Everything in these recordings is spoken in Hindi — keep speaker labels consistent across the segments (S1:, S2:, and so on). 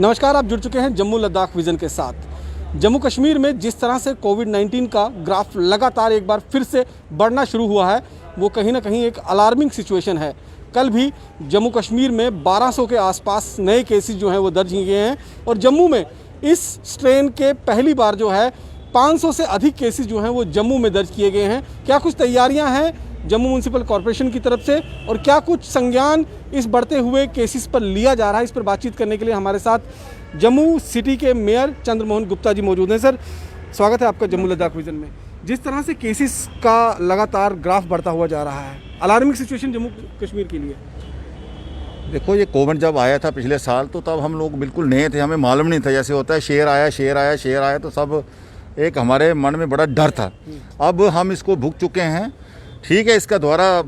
S1: नमस्कार, आप जुड़ चुके हैं जम्मू लद्दाख विज़न के साथ। जम्मू कश्मीर में जिस तरह से कोविड-19 का ग्राफ लगातार एक बार फिर से बढ़ना शुरू हुआ है, वो कहीं ना कहीं एक अलार्मिंग सिचुएशन है। कल भी जम्मू कश्मीर में 1200 के आसपास नए केसेस जो हैं वो दर्ज किए गए हैं और जम्मू में इस स्ट्रेन के पहली बार जो है 500 से अधिक केसेस जो हैं वो जम्मू में दर्ज किए गए हैं। क्या कुछ तैयारियां हैं जम्मू म्यूनसिपल कॉरपोरेशन की तरफ से और क्या कुछ संज्ञान इस बढ़ते हुए केसेस पर लिया जा रहा है, इस पर बातचीत करने के लिए हमारे साथ जम्मू सिटी के मेयर चंद्रमोहन गुप्ता जी मौजूद हैं। सर, स्वागत है आपका जम्मू लद्दाख विज़न में। जिस तरह से केसेस का लगातार ग्राफ बढ़ता हुआ जा रहा है, अलार्मिंग सिचुएशन जम्मू कश्मीर के लिए।
S2: देखो, ये कोविड जब आया था पिछले साल तो तब हम लोग बिल्कुल नए थे, हमें मालूम नहीं था। जैसे होता है शेर आया शेर आया शेर आया, तो सब एक हमारे मन में बड़ा डर था। अब हम इसको भुग चुके हैं। ठीक है, इसका दौरा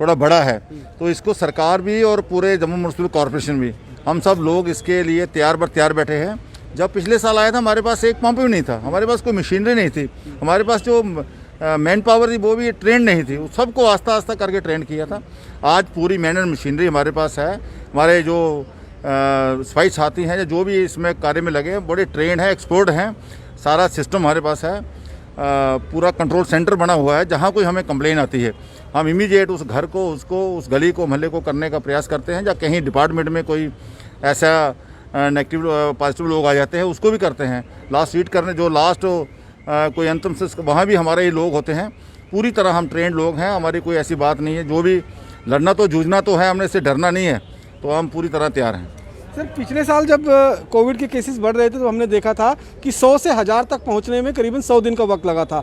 S2: थोड़ा बड़ा है तो इसको सरकार भी और पूरे जम्मू म्यूनसिपल कॉरपोरेशन भी, हम सब लोग इसके लिए तैयार बर तैयार बैठे हैं। जब पिछले साल आया था हमारे पास एक पंप भी नहीं था, हमारे पास कोई मशीनरी नहीं थी, हमारे पास जो मैन पावर थी वो भी ट्रेंड नहीं थी। सबको आस्ता आस्ता करके ट्रेंड किया था। आज पूरी मैन एंड मशीनरी हमारे पास है। हमारे जो सफाई साथी हैं जो भी इसमें कार्य में लगे हैं बड़े ट्रेंड हैं, एक्सपर्ट हैं। सारा सिस्टम हमारे पास है। पूरा कंट्रोल सेंटर बना हुआ है। जहाँ कोई हमें कंप्लेन आती है हम इमीडिएट उस घर को, उसको, उस गली को, मोहल्ले को करने का प्रयास करते हैं। या कहीं डिपार्टमेंट में कोई ऐसा नेगेटिव पॉजिटिव लोग आ जाते हैं उसको भी करते हैं। लास्ट सीट करने जो लास्ट कोई अंतिम से वहाँ भी हमारे ही लोग होते हैं। पूरी तरह हम ट्रेंड लोग हैं, हमारी कोई ऐसी बात नहीं है। जो भी लड़ना तो जूझना तो है, हमने इससे डरना नहीं है, तो हम पूरी तरह तैयार हैं।
S1: सर, पिछले साल जब कोविड के केसेस बढ़ रहे थे तो हमने देखा था कि 100 से 1000 तक पहुंचने में करीबन 100 दिन का वक्त लगा था।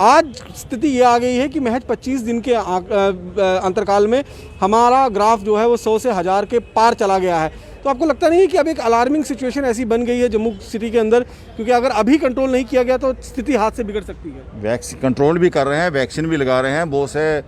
S1: आज स्थिति ये आ गई है कि महज 25 दिन के अंतरकाल में हमारा ग्राफ जो है वो 100 से 1000 के पार चला गया है। तो आपको लगता नहीं है कि अब एक अलार्मिंग सिचुएशन ऐसी बन गई है जम्मू सिटी के अंदर, क्योंकि अगर अभी कंट्रोल नहीं किया गया तो स्थिति हाथ से बिगड़ सकती है?
S2: वैक्सीन कंट्रोल भी कर रहे हैं, वैक्सीन भी लगा रहे हैं। बहुत से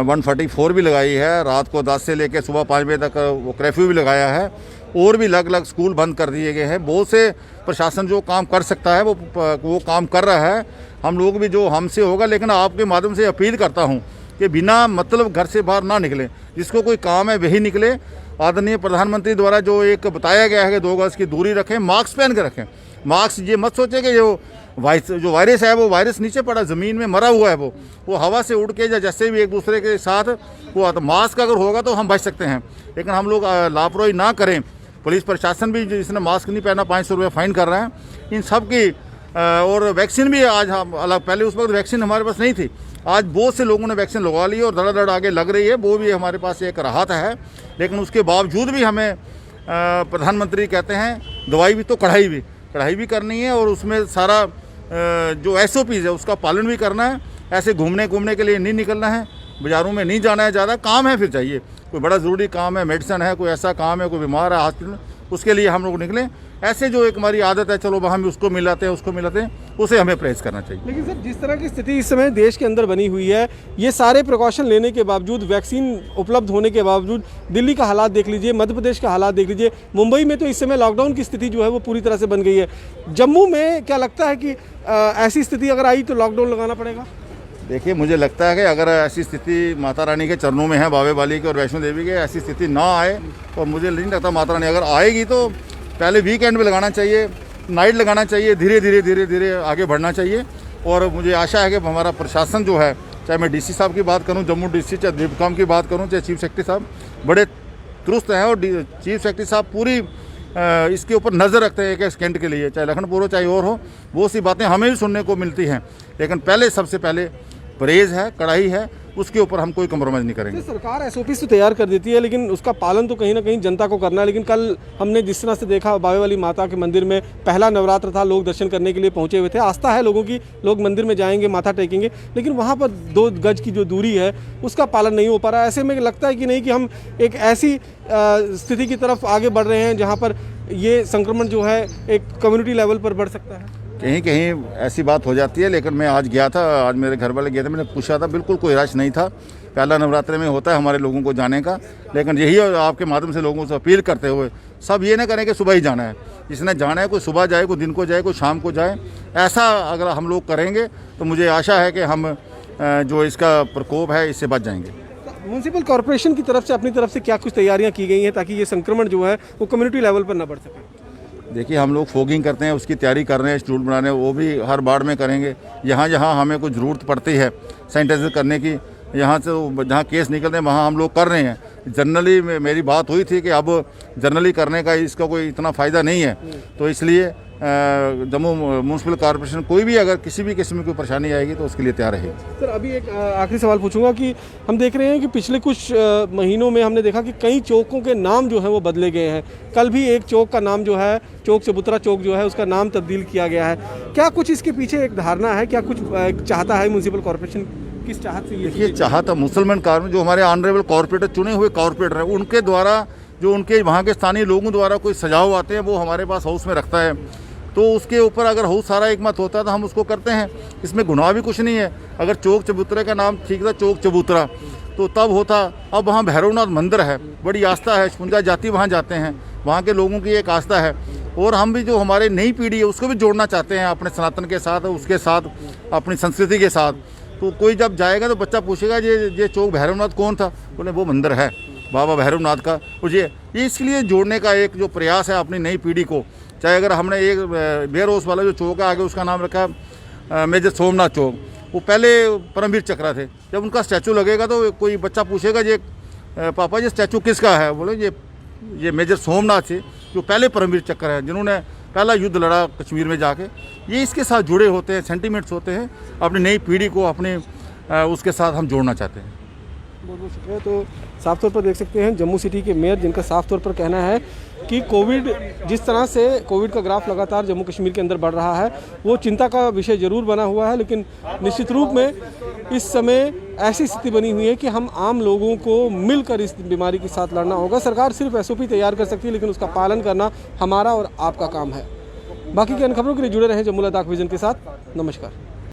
S2: 144 भी लगाई है। रात को 10 से लेकर सुबह 5 बजे तक वो कर्फ्यू भी लगाया है। और भी अलग अलग स्कूल बंद कर दिए गए हैं। बहुत से प्रशासन जो काम कर सकता है वो काम कर रहा है। हम लोग भी जो हमसे होगा, लेकिन आपके माध्यम से अपील करता हूं कि बिना मतलब घर से बाहर ना निकलें। जिसको कोई काम है वही निकले। आदरणीय प्रधानमंत्री द्वारा जो एक बताया गया है कि 2 गज की दूरी रखें, मास्क पहन कर रखें। मास्क ये मत सोचे कि जो वायरस है वो वायरस नीचे पड़ा, ज़मीन में मरा हुआ है। वो हवा से उड़ के या जैसे भी एक दूसरे के साथ वो आता। मास्क अगर होगा तो हम बच सकते हैं, लेकिन हम लोग लापरवाही ना करें। पुलिस प्रशासन भी जिसने मास्क नहीं पहना 500 रुपये फाइन कर रहे हैं। इन सब की और वैक्सीन भी आज हम अलग, पहले उस वक्त वैक्सीन हमारे पास नहीं थी। आज बहुत से लोगों ने वैक्सीन लगवा ली और धड़ाधड़ आगे लग रही है। वो भी हमारे पास एक राहत है। लेकिन उसके बावजूद भी हमें प्रधानमंत्री कहते हैं दवाई भी तो कढ़ाई भी करनी है और उसमें सारा जो SOPs है उसका पालन भी करना है। ऐसे घूमने के लिए नहीं निकलना है, बाज़ारों में नहीं जाना है। ज़्यादा काम है फिर चाहिए, कोई बड़ा ज़रूरी काम है, मेडिसिन है, कोई ऐसा काम है, कोई बीमार है हॉस्पिटल, उसके लिए हम लोग निकलें। ऐसे जो एक हमारी आदत है, चलो वहाँ हम उसको मिलाते हैं, उसे हमें प्रेस करना चाहिए।
S1: लेकिन सर, जिस तरह की स्थिति इस समय देश के अंदर बनी हुई है, ये सारे प्रिकॉशन लेने के बावजूद, वैक्सीन उपलब्ध होने के बावजूद, दिल्ली का हालात देख लीजिए, मध्य प्रदेश का हालात देख लीजिए, मुंबई में तो इस समय लॉकडाउन की स्थिति जो है वो पूरी तरह से बन गई है। जम्मू में क्या लगता है कि ऐसी स्थिति अगर आई तो लॉकडाउन लगाना पड़ेगा?
S2: देखिए, मुझे लगता है कि अगर ऐसी स्थिति माता रानी के चरणों में है, बाबे वाली के और वैष्णो देवी के, ऐसी स्थिति ना आए, और मुझे नहीं लगता माता रानी अगर आएगी तो पहले वीकेंड में लगाना चाहिए, नाइट लगाना चाहिए, धीरे धीरे आगे बढ़ना चाहिए। और मुझे आशा है कि हमारा प्रशासन जो है, चाहे मैं DC साहब की बात करूं, जम्मू DC, चाहे दीपकाम की बात करूं, चाहे चीफ सेक्रेटरी साहब, बड़े दुरुस्त हैं। और चीफ सेक्रेटरी साहब पूरी इसके ऊपर नज़र रखते हैं एक सेकेंड के लिए, चाहे लखनपुर हो चाहे और हो। बहुत सी बातें हमें भी सुनने को मिलती हैं, लेकिन सबसे पहले परहेज़ है, कड़ाई है, उसके ऊपर हम कोई कम्प्रोमाइज़ नहीं करेंगे।
S1: सरकार SOPs तो तैयार कर देती है, लेकिन उसका पालन तो कहीं ना कहीं जनता को करना है। लेकिन कल हमने जिस तरह से देखा, बावे वाली माता के मंदिर में पहला नवरात्र था, लोग दर्शन करने के लिए पहुंचे हुए थे। आस्था है लोगों की, लोग मंदिर में जाएंगे, माथा टेकेंगे, लेकिन वहाँ पर 2 गज की जो दूरी है उसका पालन नहीं हो पा रहा है। ऐसे में लगता है कि नहीं कि हम एक ऐसी स्थिति की तरफ आगे बढ़ रहे हैं जहाँ पर ये संक्रमण जो है एक कम्युनिटी लेवल पर बढ़ सकता है।
S2: कहीं कहीं ऐसी बात हो जाती है। लेकिन मैं आज गया था, आज मेरे घर वाले गए थे, मैंने पूछा था, बिल्कुल कोई रश नहीं था। पहला नवरात्रि में होता है हमारे लोगों को जाने का, लेकिन यही आपके माध्यम से लोगों से अपील करते हुए सब ये ना करें कि सुबह ही जाना है। जिसने जाना है कोई सुबह जाए, कोई दिन को जाए, कोई शाम को जाए। ऐसा अगर हम लोग करेंगे तो मुझे आशा है कि हम जो इसका प्रकोप है इससे बच जाएंगे।
S1: म्यूनसिपल कॉर्पोरेशन की तरफ से अपनी तरफ से क्या कुछ तैयारियां की गई हैं ताकि ये संक्रमण जो है वो कम्युनिटी लेवल पर ना बढ़ सके?
S2: देखिए हम लोग फोगिंग करते हैं, उसकी तैयारी कर रहे हैं, स्टूल बनाने, वो भी हर वार्ड में करेंगे। यहाँ जहाँ हमें कुछ ज़रूरत पड़ती है सैनिटाइजर करने की, यहाँ से जहाँ केस निकलते हैं वहाँ हम लोग कर रहे हैं। जनरली मेरी बात हुई थी कि अब जनरली करने का इसका कोई इतना फ़ायदा नहीं है, तो इसलिए जम्मू म्यूनसिपल कॉर्पोरेशन कोई भी अगर किसी भी किस्म की परेशानी आएगी तो उसके लिए तैयार रहेगी।
S1: सर अभी एक आखिरी सवाल पूछूंगा कि हम देख रहे हैं कि पिछले कुछ महीनों में हमने देखा कि कई चौकों के नाम जो हैं वो बदले गए हैं। कल भी एक चौक का नाम जो है चौक चबूतरा चौक जो है उसका नाम तब्दील किया गया है। क्या कुछ इसके पीछे एक धारणा है, क्या कुछ चाहता है म्यूनसिपल कॉर्पोरेशन, किस चाहत से
S2: ये चाहता मुसलमान कॉर्पोरेट, जो हमारे ऑनरेबल कॉर्पोरेटर चुने हुए कॉर्पोरेटर हैं, उनके द्वारा जो उनके वहाँ के स्थानीय लोगों द्वारा कोई सुझाव आते हैं वो हमारे पास हाउस में रखता है, तो उसके ऊपर अगर हाउस सारा एक मत होता है तो हम उसको करते हैं। इसमें गुनाह भी कुछ नहीं है। अगर चौक चबूतरे का नाम ठीक था चौक चबूतरा तो तब होता। अब वहाँ भैरवनाथ मंदिर है, बड़ी आस्था है, 56 जाति वहाँ जाते हैं, वहाँ के लोगों की एक आस्था है। और हम भी जो हमारे नई पीढ़ी है उसको भी जोड़ना चाहते हैं अपने सनातन के साथ, उसके साथ अपनी संस्कृति के साथ। तो कोई जब जाएगा तो बच्चा पूछेगा ये चौक भैरवनाथ कौन था, बोले वो मंदिर है बाबा भैरवनाथ का। और ये इसलिए जोड़ने का एक जो प्रयास है अपनी नई पीढ़ी को। चाहे अगर हमने एक बेयर हाउस वाला जो चौक है आगे उसका नाम रखा मेजर सोमनाथ चौक, वो पहले परमवीर चक्रा थे। जब उनका स्टैचू लगेगा तो कोई बच्चा पूछेगा ये पापा ये स्टैचू किसका है, बोले ये मेजर सोमनाथ थे जो पहले परमवीर चक्र है, जिन्होंने पहला युद्ध लड़ा कश्मीर में जाके। ये इसके साथ जुड़े होते हैं, सेंटिमेंट्स होते हैं। अपनी नई पीढ़ी को अपने उसके साथ हम जोड़ना चाहते हैं।
S1: बहुत बहुत शुक्रिया। तो साफ तौर पर देख सकते हैं जम्मू सिटी के मेयर जिनका साफ तौर पर कहना है कि जिस तरह से कोविड का ग्राफ लगातार जम्मू कश्मीर के अंदर बढ़ रहा है वो चिंता का विषय जरूर बना हुआ है, लेकिन निश्चित रूप में इस समय ऐसी स्थिति बनी हुई है कि हम आम लोगों को मिलकर इस बीमारी के साथ लड़ना होगा। सरकार सिर्फ SOP तैयार कर सकती है, लेकिन उसका पालन करना हमारा और आपका काम है। बाकी की अन्य खबरों के लिए जुड़े रहें जम्मू लद्दाख विजन के साथ। नमस्कार।